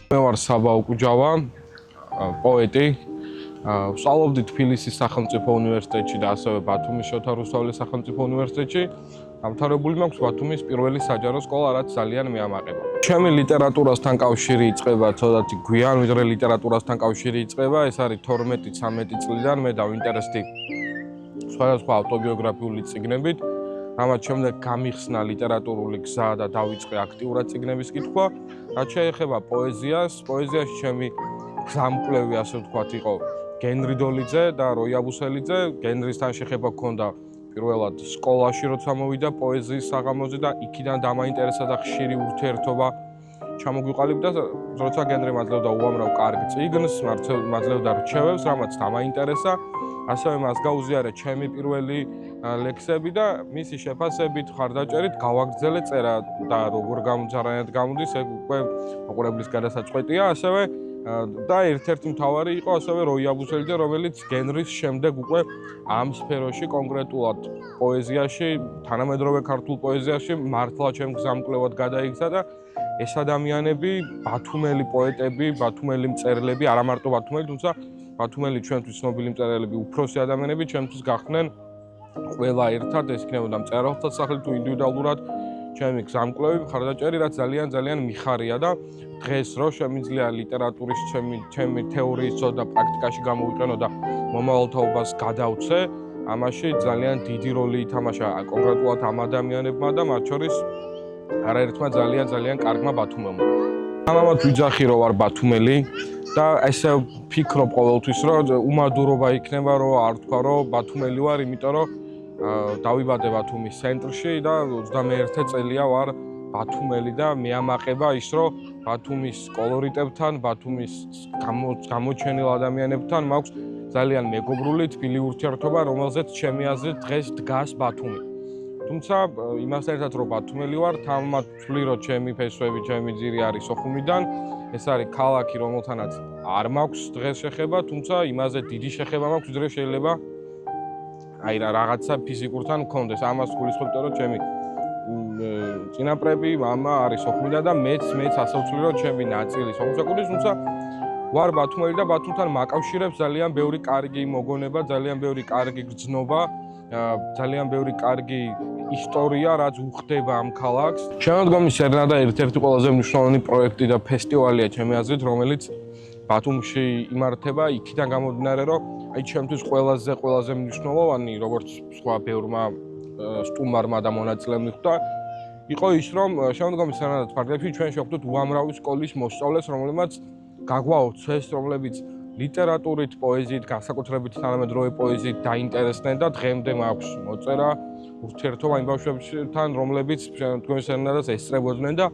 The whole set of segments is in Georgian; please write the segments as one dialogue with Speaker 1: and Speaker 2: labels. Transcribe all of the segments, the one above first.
Speaker 1: მე ვარ საბა უკუჯავა, პოეტი. ვსწავლობდი თბილისის სახელმწიფო უნივერსიტეტში და ასევე ბათუმის შოთა რუსთაველის სახელმწიფო უნივერსიტეტში. დამთავრებული მაქვს ბათუმის პირველი საჯარო სკოლა, რაც ძალიან მეამაყება. ჩემი ლიტერატურასთან კავშირი იწყება ცოტათი გვიან, ვიდრე ლიტერატურასთან კავშირი იწყება. ეს არის 12-13 წლიდან მე დავინტერესდი სხვადასხვა ავტობიოგრაფიული წიგნებით. რამაც შემდეგ გამიხსნა ლიტერატურული გზა და დავიწყე აქტიურად წიგნების კითხვა. რაც შეეხება პოეზიას, პოეზიაში ჩემი გზამკვლევი, ასე ვთქვათ, იყო გენრი დოლიძე და როი აბუსელიძე. გენრისთან შეხება ჰქონდა პირველად სკოლაში, როცა მოვიდა პოეზიის საღამოზე და იქიდან დამაინტერესა და ხშირი ურთიერთობა ჩამოგვიყალიბდა, როცა გენრი მაძლევდა უამრავ კარგ წიგნს, მაძლევდა რჩევებს, რამაც დამაინტერესა. ასევე მას გაუზიარა ჩემი პირველი ლექსები და მისი შეფასებით, ხარდაჭერით გავაგრძელე წერა და როგორ გამოძარანად გამოდის, ეგ უკვე მაყურებლის გადასაწყვეტია. ასევე და ერთ-ერთი მთავარი იყო ასევე როი აბუსელიძე, რომელიც გენრის შემდეგ უკვე ამ სფეროში კონკრეტულად პოეზიაში, თანამედროვე ქართულ პოეზიაში მართლა ჩემ გზამკვლევად გადაიქცა და ეს ადამიანები, ბათუმელი პოეტები, ბათუმელი მწერლები, არა მარტო ბათუმელი, თუმცა ბათუმელი ჩვენთვის ცნობილი მწერლები, უფროსი ადამიანები ჩვენთვის გახდნენ ყველა ერთად, ეს იქნებოდა მწერალთა სახელი თუ ინდივიდუალურად ჩემი გზამკვლევი, ხარდაჭერი, რაც ძალიან მიხარია და დღეს რო შემიძლია ლიტერატურის ჩემი თეორიის ცოდნა პრაქტიკაში გამოვიყენო და მომავალთაობას გადავცე, ამაში ძალიან დიდი როლი ითამაშა კონკრეტულად ამ ადამიანებმა და მათ შორის არაერთმა ძალიან კარგმა ბათუმელმა. ამამაც ვიძახი რომ ვარ ბათუმელი და ესე ვფიქრობ ყოველთვის რომ უმადურობა იქნება რომ არ თქვა რომ ბათუმელი ვარ, იმიტომ რომ დავიბადე ბათუმის ცენტრში და 21 წელია ვარ ბათუმელი და მეამაყება ის რომ ბათუმის კოლორიტებთან, ბათუმის გამოჩენილ ადამიანებთან მაქვს ძალიან მეგობრული თბილი ურთიერთობა, რომელზეც ჩემი აზრით დღეს დგას ბათუმი. თუმცა იმასთან ერთად რომ ბათუმელი ვარ, თამამად ვთვლი რომ ჩემი ფესვები, ჩემი ძირი არის სოხუმიდან. ეს არის ქალაქი, რომელთანაც არ მაქვს დღეს შეხება, თუმცა იმაზე დიდი შეხება მაქვს, ვიდრე შეიძლება აი რაღაცა ფიზიკურთან მქონდეს. ამას გულისხმობ, რომ ჩემი წინაპრები, მამა არის სოხუმიდან და მეც ასე ვთვლი, რომ ჩემი ნაწილი სოხუმსაკურის, თუმცა ვარ ბათუმელი და ბათუმთან მაკავშირებს ძალიან ბევრი კარგი მოგონება, ძალიან ბევრი კარგი გრძნობა, ძალიან ბევრი კარგი ისტორია, რაც უხდება ამ ქალაქს. შემოდგომი სერნადა ერთ-ერთი ყველაზე მნიშვნელოვანი პროექტი და ფესტივალია ჩემი აზრით, რომელიც ბათუმში იმართება, იქიდან გამომდინარე, რომ აი ჩემთვის ყველაზე მნიშვნელოვანი, როგორც სხვა ბევრმა სტუმარმა და მონაწილემ მიხვდა, იყო ის, რომ შემოდგომი სერნადას ფარგლებში ჩვენ შევხვდით უამრავი სკოლის მოსწავლეს, რომლებმაც გაგვაოთ ცეს, რომლებიც ლიტერატურით, პოეზიით, განსაკუთრებით თანამედროვე პოეზიით დაინტერესდნენ და დღემდე მაქვს მოწერა ურთიერთობა იმ ბავშვებთან, რომლებიც შემდგომი სერნადას ესწრებოდნენ და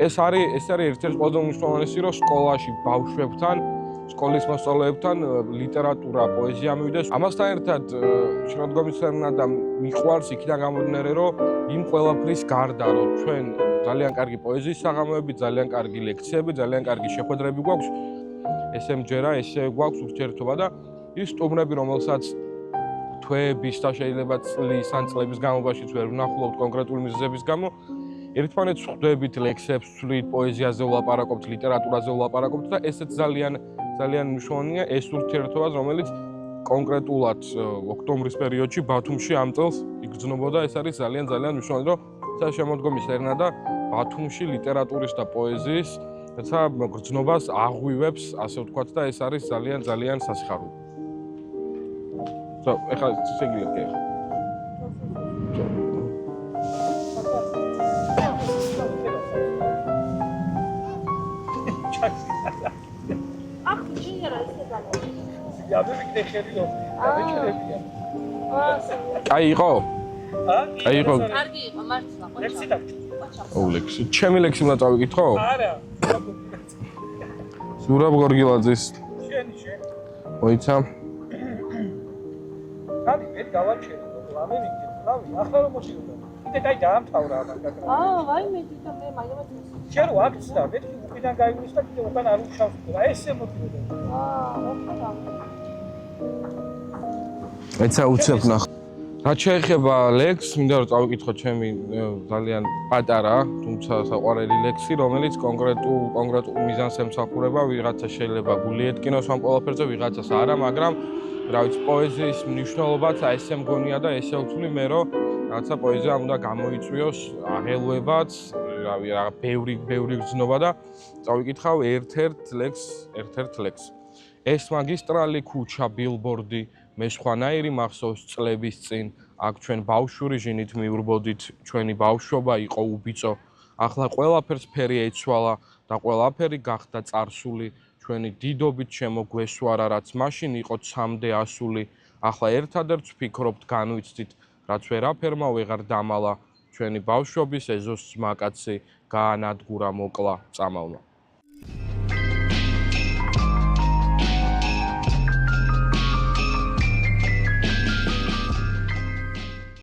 Speaker 1: ეს არის ერთ-ერთი ყველაზე უმნიშვნელოვანესი, რომ სკოლაში ბავშვებთან, სკოლის მოსწავლეებთან ლიტერატურა, პოეზია მივიდეს. ამასთან ერთად შემდგომი სერნადა მიყვარს იქიდან გამომდინარე, რომ იმ ყველაფრის გარდა, რომ ჩვენ ძალიან კარგი პოეზიის საღამოები, ძალიან კარგი ლექციები, ძალიან კარგი შეხვედრები გვაქვს, ესე მჯერა, ესე გვაქვს ურთიერთობა და ის სტუმრები, რომელსაც თვეების და შეიძლება წლის ან წლების განმავლობაში ვერ ვნახულობთ კონკრეტული მიზეზების გამო, ერთმანეთს ხვდებით, ლექსებს ვთვლით, პოეზიაზე ვლაპარაკობთ, ლიტერატურაზე ვლაპარაკობთ და ესეც ძალიან მნიშვნელოვანია ეს ურთიერთობა, რომელიც კონკრეტულად ოქტომბრის პერიოდში ბათუმში ამ წელს იგრძნობოდა. ეს არის ძალიან მნიშვნელოვანი, რომ შემოდგომი სერნადა ბათუმში ლიტერატურის და პოეზიის გრძნობას აღვივებს, ასე ვთქვათ და ეს არის ძალიან სასიხარულო. ეხლა შეგიძლიათ კი ახლა. აი იყო? აი იყო.
Speaker 2: კარგი იყო, მართლა. ლექსი დავჭო.
Speaker 1: ლექსი. ჩემი ლექსი უნდა წავიკითხო?
Speaker 2: არა.
Speaker 1: ზურაბ გორგილაძის.
Speaker 2: შენი.
Speaker 1: მოიცა.
Speaker 2: ხალი მე გავაჩერე, ლამე ვიქცე, რავი, ახლა რომ მოსიუდა. კიდე კაი დაამთავრა მაგას.
Speaker 3: ვაი მე თვითონ მე მაგამაც
Speaker 2: შენ რო აქცდა, მეთქი უკიდან გაივლის და კიდე უკან არ უშავს და ესე მოდიოდა.
Speaker 3: ოხა.
Speaker 1: ეცა უცებ ნახ. რაც შეეხება ლექს, მინდა რომ წავიკითხო ჩემი ძალიან პატარა, თუმცა საყვარელი ლექსი, რომელიც კონკრეტულ მიზანს ემსახურება, ვიღაცა შეიძლება გული ეტკინოს ამ ყველაფერზე, ვიღაცას არა, მაგრამ რა ვიცი, პოეზიის მნიშვნელობაც აი ესე მგონია და ესე ვთვლი მე, რომ რაღაცა პოეზია უნდა გამოიწვიოს აღელვებაც, რავი, რა ბევრი გრძნობა და წავიკითხავ ერთ-ერთ ლექსს. ეს მაგისტრალი, ქუჩა, ბილბორდი, მე სხვანაირი მახსოვს წლების წინ, აქ ჩვენ ბავშვური ჟინით მივრბოდით, ჩვენი ბავშვობა იყო უბიწო, ახლა ყველაფერს ფერი ეცვალა და ყველაფერი გახდა წარსული, ჩვენი დიდობით შემოგვესვარა, რაც მაშინ იყო ცამდე ასული, ახლა ერთადერთ ვფიქრობთ, განვიცდით, რაც ვერაფერმა ვეღარ დამალა, ჩვენი ბავშვობის ეზოს ძმაკაცი გაანადგურა მოკლა წამალმა.